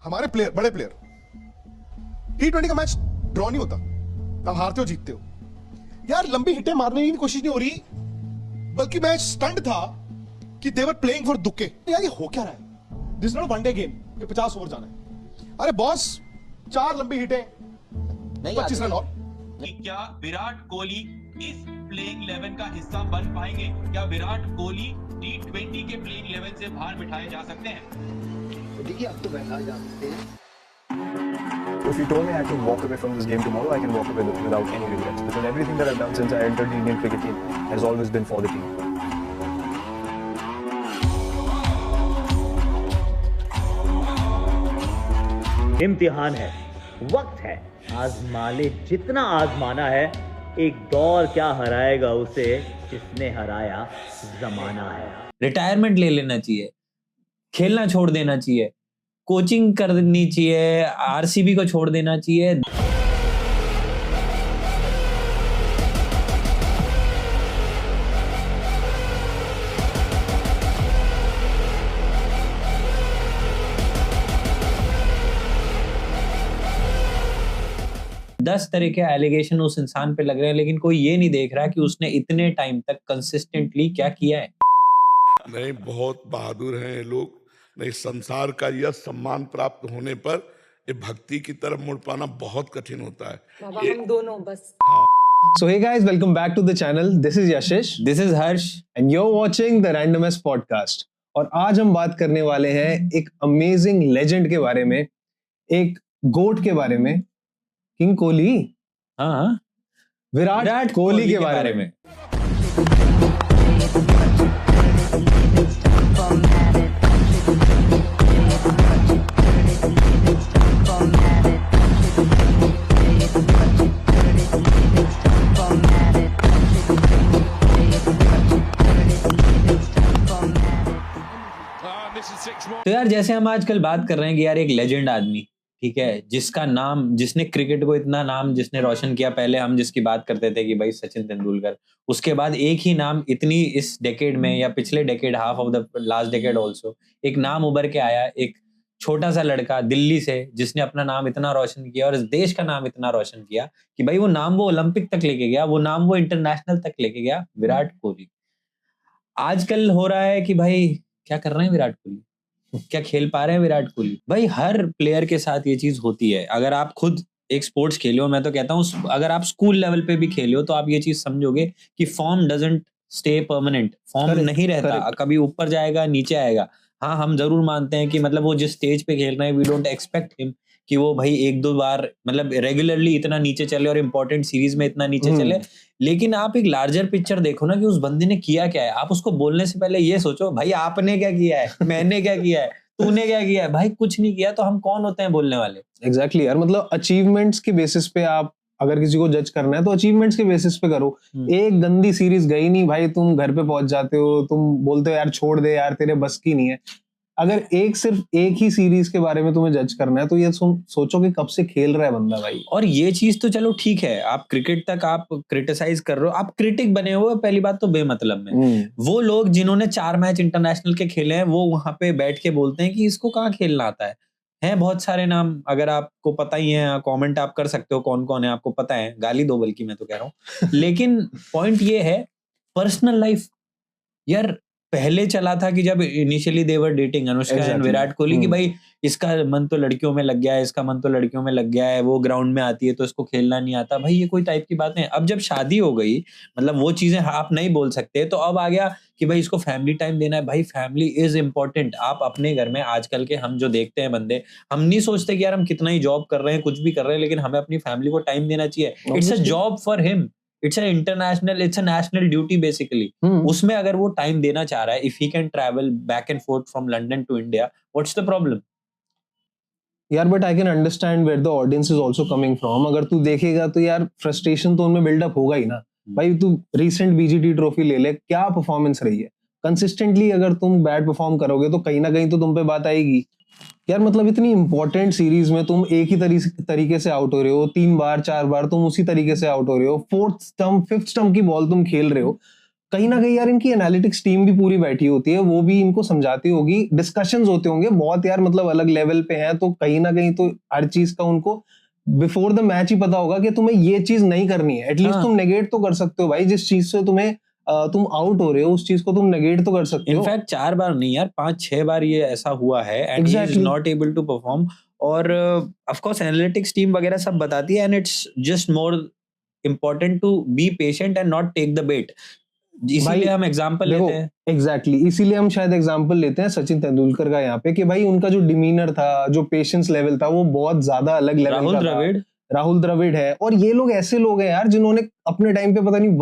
हमारे प्लेयर, बड़े player, T20 का मैच ड्रॉ नहीं होता, आप हारते हो जीतते हो। यार लंबी हिटें मारने की कोशिश नहीं हो रही, बल्कि मैच स्टंट था कि दे वर प्लेइंग फॉर दुक्के। यार ये हो क्या रहा है? दिस नॉट वनडे गेम कि 50 ओवर जाना है। अरे बॉस, 4 लंबी हिटें, 25 रन और। कि क्या विराट कोहली इस प्लेइंग 11 का हिस्सा बन पाएंगे? क्या विराट कोहली T20 के प्लेइंग 11 से बाहर बिठाए जा सकते हैं? तो देखिए, अब तो बैठा जा सकते हैं। If you told me I could walk away from this game tomorrow, I can walk away without any regrets. Because everything that I've done since I entered the Indian cricket team has always been for the team. इम्तिहान है, वक्त है, आजमा ले जितना आजमाना है। एक दौर क्या हराएगा उसे जिसने हराया जमाना है। रिटायरमेंट ले लेना चाहिए, खेलना छोड़ देना चाहिए, कोचिंग करनी चाहिए, आरसीबी को छोड़ देना चाहिए। दस तरह के एलिगेशन उस इंसान पे लग रहे हैं, लेकिन कोई ये नहीं देख रहा कि उसने इतने टाइम तक कंसिस्टेंटली क्या किया है। नहीं, बहुत बहादुर हैं ये लोग। नहीं, संसार का यह सम्मान प्राप्त होने पर ये भक्ति की तरफ मुड़ पाना बहुत कठिन होता है। बाबा हम दोनों बस। So hey guys, welcome back to the channel. This is Yashish. This is Harsh And you're watching the Randomest podcast. और आज हम बात करने वाले हैं एक अमेजिंग लेजेंड के बारे में, एक गोट के बारे में, किंग कोहली, हाँ, विराट कोहली के बारे में। तो यार जैसे हम आजकल बात कर रहे हैं कि यार एक लेजेंड आदमी, ठीक है, जिसका नाम, जिसने क्रिकेट को इतना नाम जिसने रोशन किया। पहले हम जिसकी बात करते थे कि भाई सचिन तेंदुलकर, उसके बाद एक ही नाम इतनी इस डेकेड में या पिछले decade, half of the last decade also, एक नाम उभर के आया, एक छोटा सा लड़का दिल्ली से जिसने अपना नाम इतना रोशन किया और इस देश का नाम इतना रोशन किया कि भाई वो नाम वो ओलंपिक तक लेके गया, वो नाम वो इंटरनेशनल तक लेके गया, विराट कोहली। आजकल हो रहा है कि भाई क्या कर रहे हैं विराट कोहली, क्या खेल पा रहे हैं विराट कोहली। भाई हर प्लेयर के साथ ये चीज होती है। अगर आप खुद एक स्पोर्ट्स खेले हो, मैं तो कहता हूँ अगर आप स्कूल लेवल पे भी खेले हो तो आप ये चीज समझोगे कि form doesn't stay permanent. Form नहीं रहता, कभी ऊपर जाएगा नीचे आएगा। हाँ, हम जरूर मानते हैं कि मतलब वो जिस स्टेज पे खेल रहे हैं, वी डोंट एक्सपेक्ट हिम कि वो भाई एक दो बार मतलब रेगुलरली इतना नीचे चले और इंपॉर्टेंट सीरीज में इतना नीचे चले। लेकिन आप एक लार्जर पिक्चर देखो ना कि उस बंदे ने किया क्या है। आप उसको बोलने से पहले ये सोचो भाई आपने क्या किया है, मैंने क्या किया है, तूने क्या किया है। भाई कुछ नहीं किया तो हम कौन होते हैं बोलने वाले। एग्जैक्टली यार, मतलब अचीवमेंट्स के बेसिस पे आप अगर किसी को जज करना है तो अचीवमेंट्स के बेसिस पे करो। एक गंदी सीरीज गई नहीं भाई, तुम घर पे पहुंच जाते हो, तुम बोलते हो यार छोड़ दे यार तेरे बस की नहीं है। अगर सिर्फ एक ही सीरीज के बारे में तुम्हें जज करना है तो ये सोचो कि कब से खेल रहा है बंदा भाई। और ये चीज तो चलो ठीक है, आप क्रिकेट तक आप क्रिटिसाइज कर रहे हो, आप क्रिटिक बने हुए, पहली बात तो बेमतलब में। वो लोग जिन्होंने 4 मैच इंटरनेशनल के खेले हैं, वो वहां पे बैठ के बोलते हैं कि इसको कहाँ खेलना आता है। हैं बहुत सारे नाम, अगर आपको पता ही है, कमेंट आप कर सकते हो कौन कौन है, आपको पता है, गाली दो बल्कि मैं तो कह रहा हूँ। लेकिन पॉइंट ये है, पर्सनल लाइफ यार पहले चला था कि जब initially they were dating Anushka and Virat Kohli कि भाई इसका मन तो लड़कियों में लग गया है, इसका मन तो लड़कियों में लग गया है, वो ग्राउंड में आती है तो इसको खेलना नहीं आता। भाई ये कोई टाइप की बात नहीं। अब जब शादी हो गई, मतलब वो चीजें आप नहीं बोल सकते, तो अब आ गया कि भाई इसको फैमिली टाइम देना है। भाई फैमिली इज इम्पोर्टेंट। आप अपने घर में आजकल के हम जो देखते हैं बंदे, हम नहीं सोचते कि यार हम कितना ही जॉब कर रहे हैं, कुछ भी कर रहे हैं, लेकिन हमें अपनी फैमिली को टाइम देना चाहिए। It's a job for him, it's a international, it's a national duty basically. उसमें अगर वो टाइम देना चाह रहा है, if he can travel back and forth from London to India, what's the problem यार। But I can understand where the audience is also coming from. अगर तू देखेगा तो यार फ्रस्ट्रेशन तो उनमें बिल्डअप होगा ही ना भाई। तू रिसेंट बीजीटी ट्रॉफी ले ले, क्या परफॉर्मेंस रही है। कंसिस्टेंटली अगर तुम बैड परफॉर्म करोगे तो कहीं ना कहीं तो तुम पे बात आएगी यार। मतलब इतनी इंपॉर्टेंट सीरीज में तुम एक ही तरीके से आउट हो रहे हो, 3 बार 4 बार तुम उसी तरीके से आउट हो रहे हो, 4th स्टंप 5th स्टंप की बॉल तुम खेल रहे हो। कहीं ना कहीं यार इनकी एनालिटिक्स टीम भी पूरी बैठी होती है, वो भी इनको समझाती होगी, डिस्कशंस होते होंगे बहुत यार, मतलब अलग लेवल पे हैं, तो कहीं ना कहीं तो हर चीज का उनको बिफोर द मैच ही पता होगा कि तुम्हें ये चीज नहीं करनी है। एटलीस्ट हाँ। तुम नेगेट तो कर सकते हो भाई, जिस चीज से तुम्हें तुम आउट हो रहे हो उस चीज को तुम नेगेट तो कर सकते हो। इनफैक्ट 4 बार नहीं यार, 5-6 बार ये ऐसा हुआ है and he is Exactly. Not able to perform. और ऑफ कोर्स एनालिटिक्स टीम वगैरह सब बताती है and it's just more important to be patient and not take the bet. इसीलिए हम एग्जांपल देखो, लेते हैं। एग्जैक्टली इसीलिए हम शायद एग्जांपल लेते हैं सचिन तेंदुलकर का यहाँ पे, कि भाई उनका जो डिमीनर था, जो पेशेंस लेवल था, वो बहुत ज्यादा अलग लेवल राहुल का था। द्रविड़, राहुल द्रविड़ है, और ये लोग ऐसे लोग हैं यार जिन्होंने अपने टाइम पे पता नहीं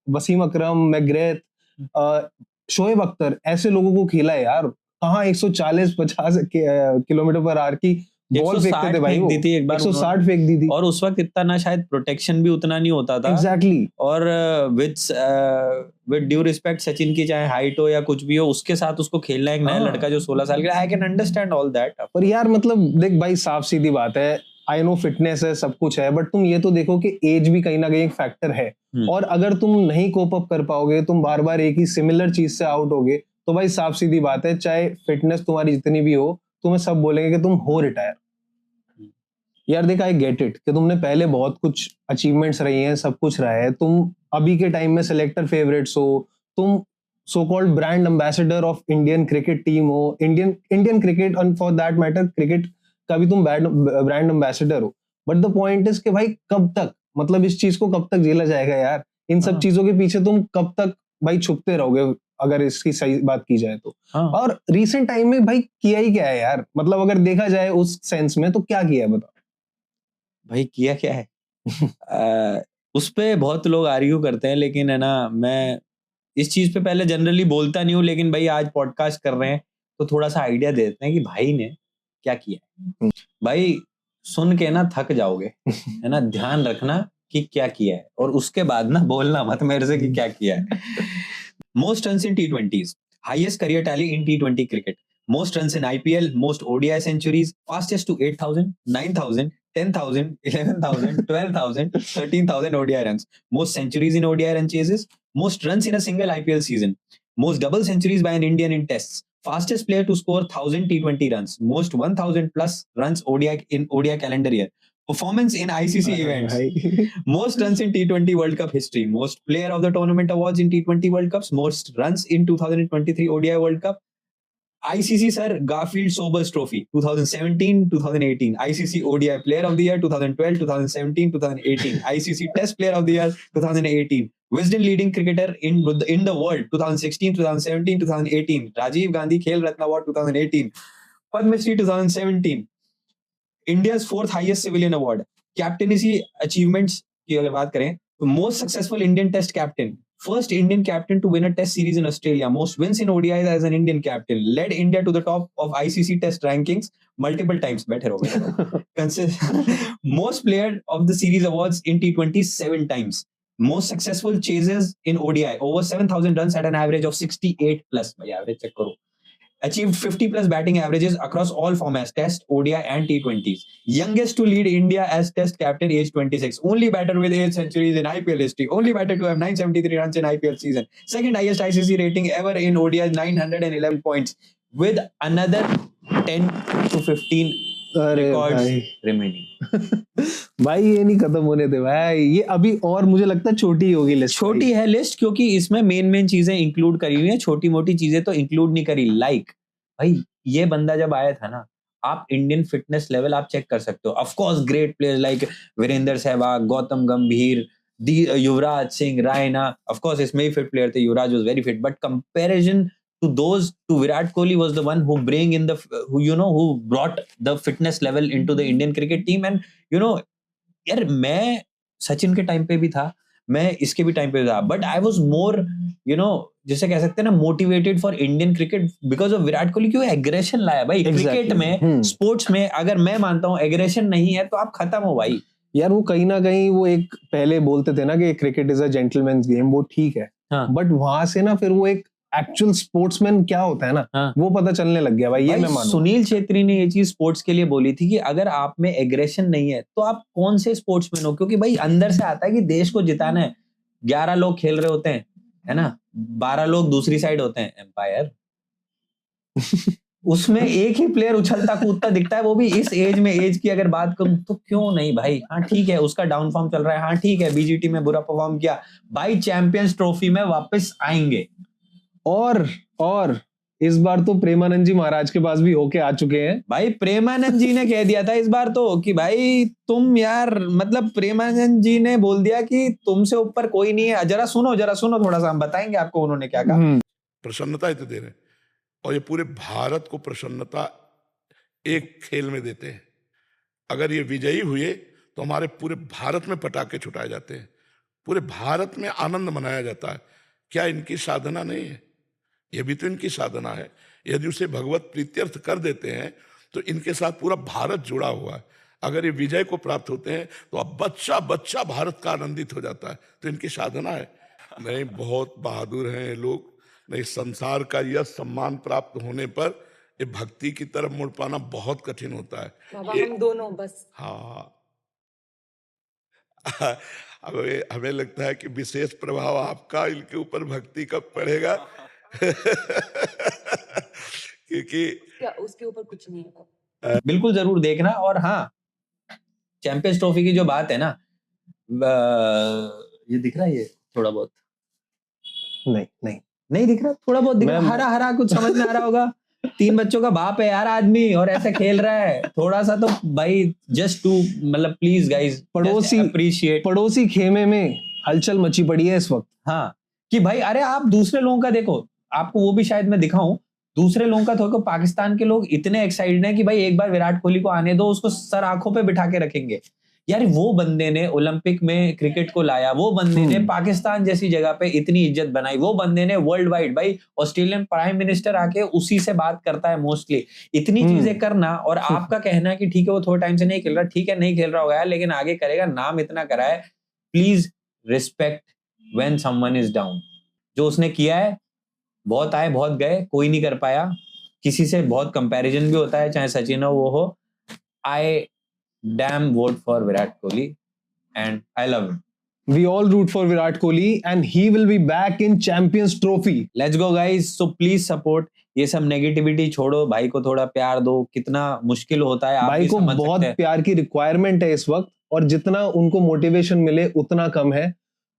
वसीम अकरम, मैकग्रेथ, शोएब अख्तर, ऐसे लोगों को खेला है यार। कहाँ 140-50 किलोमीटर पर आवर की बॉल फेंकते थे भाई, 160 वो फेंक दी थी एक बार 160 फेंक दी थी। और उस वक्त इतना ना शायद प्रोटेक्शन भी उतना नहीं होता था। एग्जैक्टली। और विद ड्यू रिस्पेक्ट सचिन की चाहे हाइट हो या कुछ भी हो, उसके साथ उसको खेलना एक नया हाँ। लड़का जो 16 साल का, आई कैन अंडरस्टैंड ऑल दैट। पर यार मतलब देख भाई, साफ सीधी बात है, आई नो फिटनेस है, सब कुछ है, बट तुम ये तो देखो कि एज भी कहीं ना कहीं एक फैक्टर है। और अगर तुम नहीं कोप अप कर पाओगे, तुम बार बार एक ही सिमिलर चीज से आउट होगे, तो भाई साफ सीधी बात है, चाहे फिटनेस तुम्हारी जितनी भी हो, तुम्हें सब बोलेंगे कि तुम हो रिटायर। यार देख, आई गेट इट कि तुमने पहले बहुत कुछ अचीवमेंट्स रही हैं, सब कुछ रहा है, तुम अभी के टाइम में सिलेक्टर फेवरेट्स हो, तुम so called brand ambassador of Indian cricket team हो, Indian cricket and for that matter cricket का भी तुम ब्रांड एम्बेसडर हो। बट द पॉइंट इज कि भाई कब तक, मतलब इस चीज को कब तक झेला जाएगा यार? इन सब चीजों के पीछे तुम कब तक भाई छुपते रहोगे, अगर इसकी सही बात की जाए तो। और रिसेंट टाइम में भाई किया ही क्या है यार, मतलब अगर देखा जाए उस सेंस में, तो क्या किया है बताओ भाई? किया क्या है? उस पे बहुत लोग आर्ग्यू करते हैं, लेकिन है ना, मैं इस चीज पे पहले जनरली बोलता नहीं हूँ, लेकिन भाई आज पॉडकास्ट कर रहे हैं तो थोड़ा सा आइडिया देते हैं कि भाई ने क्या किया है। भाई सुन के ना थक जाओगे, है ना, ध्यान रखना कि क्या किया है, और उसके बाद ना बोलना मत मेरे से कि क्या किया है। Most runs in T20s, highest career tally in T20 cricket, most runs in IPL, most ODI centuries, fastest to 8,000, 9,000, 10,000, 11,000, 12,000, 13,000 ODI runs, most centuries in ODI run chases, most runs in a single IPL season, most double centuries by an Indian in tests, fastest player to score 1,000 T20 runs, most 1,000 plus runs ODI in ODI calendar year, performance in ICC events, most runs in T20 World Cup history, most player of the tournament awards in T20 World Cups, most runs in 2023 ODI World Cup, ICC Sir Garfield Sobers Trophy 2017-2018, ICC ODI Player of the Year 2012, 2017, 2018, ICC Test Player of the Year 2018, Wisden Leading Cricketer in the World 2016, 2017, 2018, Rajiv Gandhi Khel Ratna Award 2018, Padma Shri 2017, India's 4th highest civilian award, captaincy achievements की अगर बात करें तो most successful Indian Test captain, first Indian captain to win a Test series in Australia, most wins in ODIs as an Indian captain, led India to the top of ICC Test rankings multiple times. बैठे रहो। Most player of the series awards in T20 7 times, most successful chases in ODI, over 7,000 runs at an average of 68 plus. भाई average check करो। Achieved 50 plus batting averages across all formats, Test, ODI and T20s. Youngest to lead India as Test captain, age 26. Only batter with 8 centuries in IPL history. Only batter to have 973 runs in IPL season. Second highest ICC rating ever in ODI, 911 points. With another 10 to 15 records remaining. भाई ये नहीं खत्म होने दे भाई, ये अभी और मुझे लगता है छोटी होगी लिस्ट। छोटी है लिस्ट क्योंकि इसमें मेन चीजें इंक्लूड करी हुई हैं, छोटी मोटी चीजें तो इंक्लूड नहीं करी। लाइक भाई ये बंदा जब आया था ना, आप इंडियन फिटनेस लेवल आप चेक कर सकते हो। Of course great players like Virender Sehwag, Gautam Gambhir, Yuvraj Singh, Raina, of course इसमें ही फिट प्लेयर थे, Yuvraj was very fit, but comparison to those, to Virat Kohli was the one who who brought the fitness level into the Indian cricket team. And यार मैं सचिन के time पे भी था, मैं इसके भी टाइम पे था, बट आई वाज मोर जैसे कह सकते हैं ना, motivated for Indian cricket because of Virat Kohli. क्यों एग्रेशन लाया भाई क्रिकेट में, स्पोर्ट्स में। अगर मैं मानता हूँ एग्रेशन नहीं है तो आप खत्म हो भाई। यार वो कहीं ना कहीं वो एक पहले बोलते थे ना कि cricket is a gentleman's game, वो ठीक है, बट वहां से ना फिर वो एक एक्चुअल स्पोर्ट्समैन क्या होता है ना, वो पता चलने लग गया भाई। ये मैं मानूं, सुनील छेत्री ने ये चीज स्पोर्ट्स के लिए बोली थी कि अगर आप में एग्रेशन नहीं है तो आप कौन से स्पोर्ट्समैन हो, क्योंकि भाई अंदर से आता है कि देश को जिताना है। 11 लोग खेल रहे होते हैं, है ना, 12 लोग दूसरी साइड होते हैं, एम्पायर। उसमें एक ही प्लेयर उछलता कूदता दिखता है, वो भी इस एज में। एज की अगर बात करूं तो क्यों नहीं भाई। हाँ ठीक है, उसका डाउन फॉर्म चल रहा है, हाँ ठीक है, बीजीटी में बुरा परफॉर्म किया भाई, चैंपियंस ट्रॉफी में वापस आएंगे। और इस बार तो प्रेमानंद जी महाराज के पास भी होके आ चुके हैं भाई। प्रेमानंद जी ने कह दिया था इस बार तो कि भाई तुम यार, मतलब प्रेमानंद जी ने बोल दिया कि तुमसे ऊपर कोई नहीं है। जरा सुनो थोड़ा सा, हम बताएंगे आपको उन्होंने क्या कहा। प्रसन्नता तो दे रहे हैं, और ये पूरे भारत को प्रसन्नता एक खेल में देते हैं। अगर ये विजयी हुए तो हमारे पूरे भारत में पटाखे छुटाए जाते हैं, पूरे भारत में आनंद मनाया जाता है। क्या इनकी साधना नहीं है? ये भी तो इनकी साधना है। यदि उसे भगवत प्रीत्यर्थ कर देते हैं तो इनके साथ पूरा भारत जुड़ा हुआ है। अगर ये विजय को प्राप्त होते हैं तो अब बच्चा बच्चा भारत का आनंदित हो जाता है, तो इनकी साधना है। नहीं, बहुत बहादुर हैं ये लोग। नहीं, संसार का यह सम्मान प्राप्त होने पर ये भक्ति की तरफ मुड़ पाना बहुत कठिन होता है। बाबा हम दोनों बस। हाँ, हमें लगता है कि विशेष प्रभाव आपका इनके ऊपर भक्ति का पड़ेगा। क्योंकि क्या उसके ऊपर कुछ नहीं है। बिल्कुल जरूर देखना। और हाँ, चैंपियंस ट्रॉफी की जो बात है ना, ये दिख रहा है, ये थोड़ा बहुत नहीं दिख रहा, थोड़ा बहुत दिख रहा, हरा कुछ समझ में आ रहा होगा। 3 बच्चों का बाप है यार आदमी, और ऐसे खेल रहा है। थोड़ा सा तो भाई जस्ट टू, मतलब प्लीज गाइस, पड़ोसी खेमे में हलचल मची पड़ी है इस वक्त। हाँ, कि भाई अरे आप दूसरे लोगों का देखो, आपको वो भी शायद मैं दिखाऊं, दूसरे लोगों का देखो। पाकिस्तान के लोग इतने एक्साइटेड हैं कि भाई एक बार विराट कोहली को आने दो, उसको सर आंखों पे बिठा के रखेंगे। यार वो बंदे ने ओलंपिक में क्रिकेट को लाया, वो बंदे ने पाकिस्तान जैसी जगह पे इतनी इज्जत बनाई, वो बंदे ने वर्ल्ड वाइड, भाई ऑस्ट्रेलियन प्राइम मिनिस्टर आके उसी से बात करता है मोस्टली। इतनी चीजें करना, और आपका कहना कि ठीक है वो थोड़े टाइम से नहीं खेल रहा, ठीक है नहीं खेल रहा होगा यार, लेकिन आगे करेगा, नाम इतना करा है। Please respect when someone is down. जो उसने किया है, बहुत आए बहुत गए, कोई नहीं कर पाया। किसी से बहुत कंपैरिजन भी होता है, चाहे सचिन हो वो हो। आई damn vote for Virat Kohli and I love him. We all root for Virat Kohli and he will be back in Champions Trophy. Let's go guys. So please support. ये सब नेगेटिविटी छोड़ो, भाई को थोड़ा प्यार दो। कितना मुश्किल होता है, आप भाई को बहुत प्यार की रिक्वायरमेंट है इस वक्त, और जितना उनको मोटिवेशन मिले उतना कम है।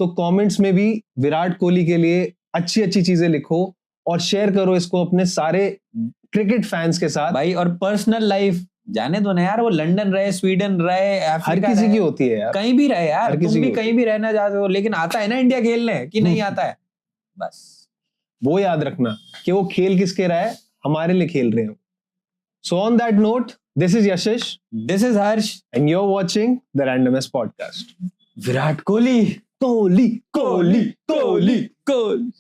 तो कमेंट्स में भी विराट कोहली के लिए अच्छी अच्छी चीजें लिखो और शेयर करो इसको अपने सारे क्रिकेट फैंस के साथ। भाई और पर्सनल लाइफ जाने दो ना यार, वो लंदन रहे, स्वीडन रहे, हर किसी की होती है यार, कहीं भी रहे यार, तुम भी कहीं भी रहना चाहते हो, लेकिन आता है ना इंडिया खेलने कि नहीं आता है। बस वो याद रखना कि वो खेल किसके रहा है, हमारे लिए खेल रहे हो। So on that note, this is Yashish, this is Harsh, and you are watching the randoms podcast. Virat Kohli, Kohli Kohli Kohli Kohli.